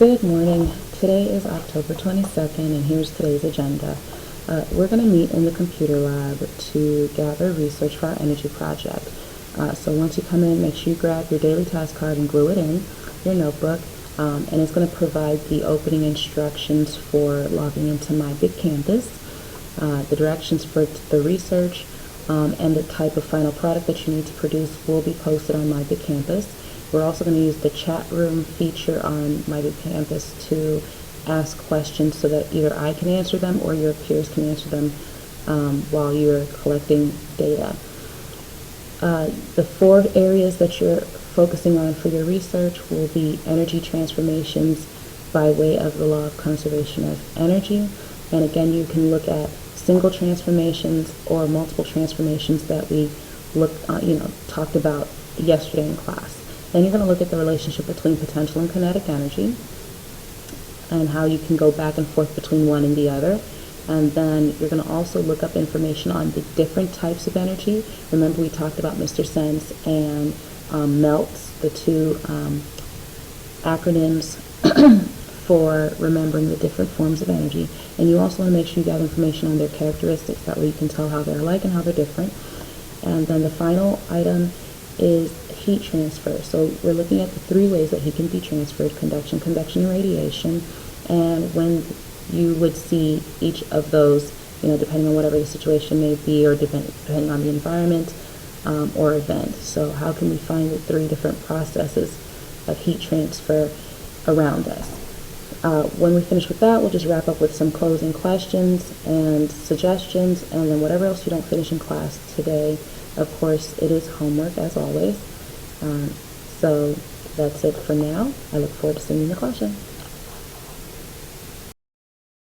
Good morning. Today is October 22nd, and here's today's agenda. We're going to meet in the computer lab to gather research for our energy project. So once you come in, make sure you grab your daily task card and glue it in your notebook, and it's going to provide the opening instructions for logging into My Big Campus, the directions for the research, and the type of final product that you need to produce will be posted on My Big Campus. We're also going to use the chat room feature on My Big Campus to ask questions so that either I can answer them or your peers can answer them while you're collecting data. The four areas that you're focusing on for your research will be energy transformations by way of the law of conservation of energy. And again, you can look at single transformations or multiple transformations that we talked about yesterday in class. Then you're going to look at the relationship between potential and kinetic energy and how you can go back and forth between one and the other. And then you're going to also look up information on the different types of energy. Remember, we talked about Mr. Sense and MELTS, the two acronyms for remembering the different forms of energy. And you also want to make sure you gather information on their characteristics. That way you can tell how they're alike and how they're different. And then the final item is heat transfer. So we're looking at the three ways that heat can be transferred: conduction, convection, and radiation. And when you would see each of those, depending on whatever the situation may be, or depending on the environment or event. So how can we find the three different processes of heat transfer around us? When we finish with that, we'll just wrap up with some closing questions and suggestions, and then whatever else you don't finish in class today. Of course, it is homework, as always. So that's it for now. I look forward to seeing you in the classroom.